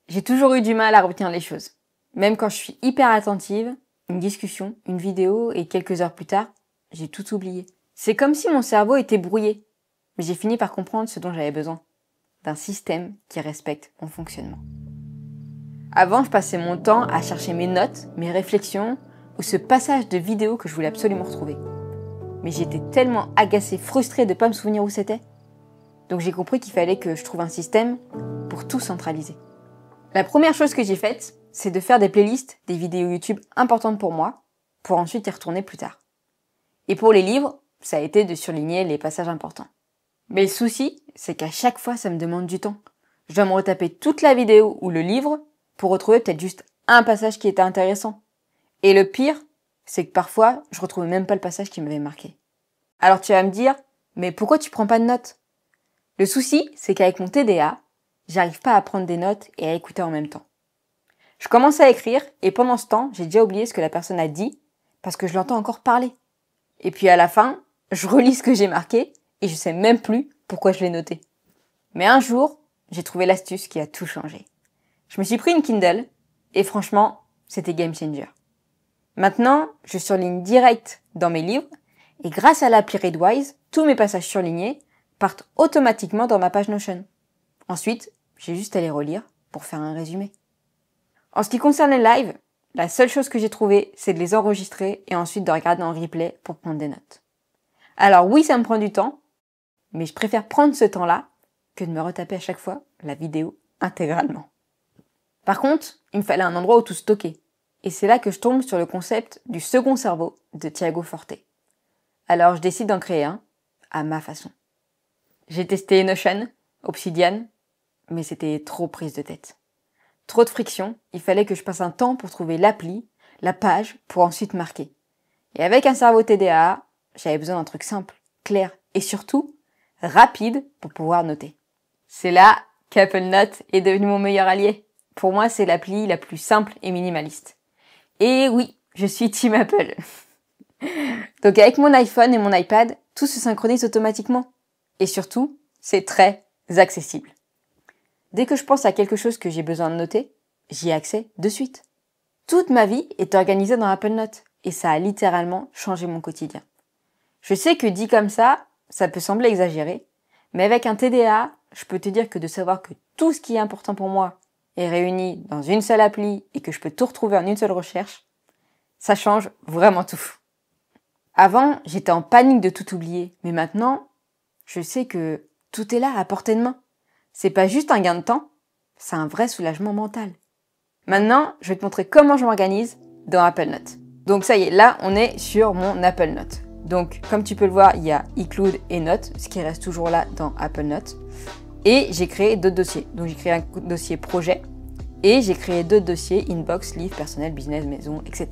J'ai toujours eu du mal à retenir les choses. Même quand je suis hyper attentive, une discussion, une vidéo et quelques heures plus tard, j'ai tout oublié. C'est comme si mon cerveau était brouillé. Mais j'ai fini par comprendre ce dont j'avais besoin. D'un système qui respecte mon fonctionnement. Avant, je passais mon temps à chercher mes notes, mes réflexions ou ce passage de vidéo que je voulais absolument retrouver. Mais j'étais tellement agacée, frustrée de ne pas me souvenir où c'était. Donc j'ai compris qu'il fallait que je trouve un système pour tout centraliser. La première chose que j'ai faite, c'est de faire des playlists des vidéos YouTube importantes pour moi, pour ensuite y retourner plus tard. Et pour les livres, ça a été de surligner les passages importants. Mais le souci, c'est qu'à chaque fois, ça me demande du temps. Je dois me retaper toute la vidéo ou le livre pour retrouver peut-être juste un passage qui était intéressant. Et le pire, c'est que parfois, je retrouvais même pas le passage qui m'avait marqué. Alors tu vas me dire, mais pourquoi tu prends pas de notes? Le souci, c'est qu'avec mon TDA, j'arrive pas à prendre des notes et à écouter en même temps. Je commence à écrire et pendant ce temps, j'ai déjà oublié ce que la personne a dit parce que je l'entends encore parler. Et puis à la fin, je relis ce que j'ai marqué et je sais même plus pourquoi je l'ai noté. Mais un jour, j'ai trouvé l'astuce qui a tout changé. Je me suis pris une Kindle et franchement, c'était game changer. Maintenant, je surligne direct dans mes livres et grâce à l'appli Readwise, tous mes passages surlignés partent automatiquement dans ma page Notion. Ensuite, j'ai juste à les relire pour faire un résumé. En ce qui concerne les lives, la seule chose que j'ai trouvée, c'est de les enregistrer et ensuite de regarder en replay pour prendre des notes. Alors oui, ça me prend du temps, mais je préfère prendre ce temps-là que de me retaper à chaque fois la vidéo intégralement. Par contre, il me fallait un endroit où tout stocker. Et c'est là que je tombe sur le concept du second cerveau de Tiago Forte. Alors je décide d'en créer un, à ma façon. J'ai testé Notion, Obsidian, mais c'était trop prise de tête. Trop de friction, il fallait que je passe un temps pour trouver l'appli, la page, pour ensuite marquer. Et avec un cerveau TDAH, j'avais besoin d'un truc simple, clair et surtout rapide pour pouvoir noter. C'est là qu'Apple Note est devenu mon meilleur allié. Pour moi, c'est l'appli la plus simple et minimaliste. Et oui, je suis Team Apple. Donc avec mon iPhone et mon iPad, tout se synchronise automatiquement. Et surtout, c'est très accessible. Dès que je pense à quelque chose que j'ai besoin de noter, j'y ai accès de suite. Toute ma vie est organisée dans Apple Note et ça a littéralement changé mon quotidien. Je sais que dit comme ça peut sembler exagéré, mais avec un TDA, je peux te dire que de savoir que tout ce qui est important pour moi est réuni dans une seule appli et que je peux tout retrouver en une seule recherche, ça change vraiment tout. Avant, j'étais en panique de tout oublier, mais maintenant, je sais que tout est là à portée de main. C'est pas juste un gain de temps, c'est un vrai soulagement mental. Maintenant, je vais te montrer comment je m'organise dans Apple Note. Donc ça y est, là, on est sur mon Apple Note. Donc, comme tu peux le voir, il y a iCloud et Notes, ce qui reste toujours là dans Apple Note. Et j'ai créé d'autres dossiers. Donc j'ai créé un dossier projet et j'ai créé d'autres dossiers inbox, livre, personnel, business, maison, etc.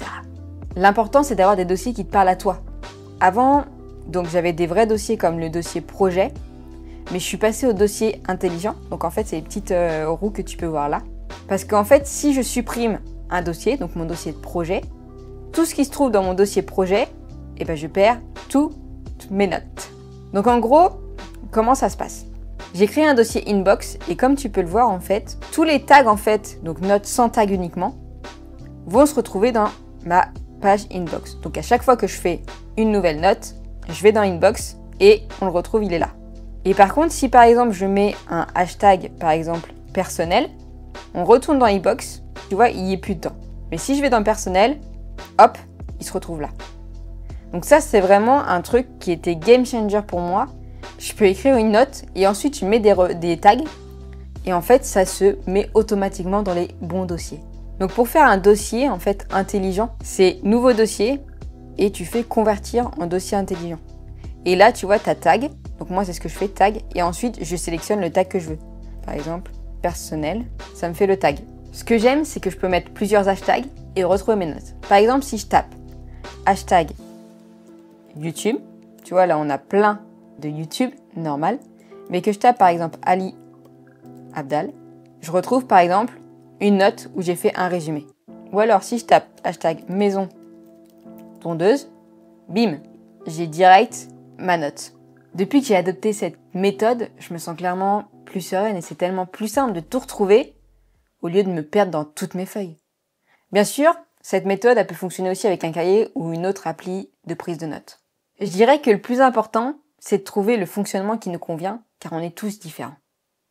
L'important, c'est d'avoir des dossiers qui te parlent à toi. Avant, donc j'avais des vrais dossiers comme le dossier projet, mais je suis passée au dossier intelligent. Donc en fait, c'est les petites roues que tu peux voir là. Parce qu'en fait, si je supprime un dossier, donc mon dossier de projet, tout ce qui se trouve dans mon dossier projet, eh ben je perds toutes mes notes. Donc en gros, comment ça se passe? J'ai créé un dossier inbox et comme tu peux le voir en fait, tous les tags en fait, donc notes sans tag uniquement, vont se retrouver dans ma page inbox. Donc à chaque fois que je fais une nouvelle note, je vais dans inbox et on le retrouve, il est là. Et par contre, si par exemple je mets un hashtag, par exemple personnel, on retourne dans inbox, tu vois, il n'y est plus dedans. Mais si je vais dans personnel, hop, il se retrouve là. Donc ça, c'est vraiment un truc qui était game changer pour moi. Je peux écrire une note et ensuite je mets des tags et en fait, ça se met automatiquement dans les bons dossiers. Donc pour faire un dossier en fait intelligent, c'est nouveau dossier et tu fais convertir en dossier intelligent. Et là, tu vois, tu as tag. Donc moi, c'est ce que je fais, tag. Et ensuite, je sélectionne le tag que je veux. Par exemple, personnel, ça me fait le tag. Ce que j'aime, c'est que je peux mettre plusieurs hashtags et retrouver mes notes. Par exemple, si je tape hashtag YouTube, tu vois, là, on a plein de YouTube, normal. Mais que je tape, par exemple, Ali Abdal, je retrouve, par exemple, une note où j'ai fait un résumé. Ou alors, si je tape hashtag maison tondeuse, bim, j'ai direct ma note. Depuis que j'ai adopté cette méthode, je me sens clairement plus sereine et c'est tellement plus simple de tout retrouver au lieu de me perdre dans toutes mes feuilles. Bien sûr, cette méthode elle peut fonctionner aussi avec un cahier ou une autre appli de prise de notes. Je dirais que le plus important, c'est de trouver le fonctionnement qui nous convient, car on est tous différents.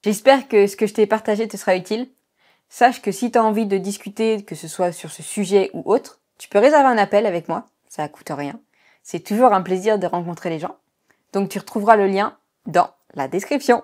J'espère que ce que je t'ai partagé te sera utile. Sache que si tu as envie de discuter, que ce soit sur ce sujet ou autre, tu peux réserver un appel avec moi, ça ne coûte rien. C'est toujours un plaisir de rencontrer les gens. Donc tu retrouveras le lien dans la description.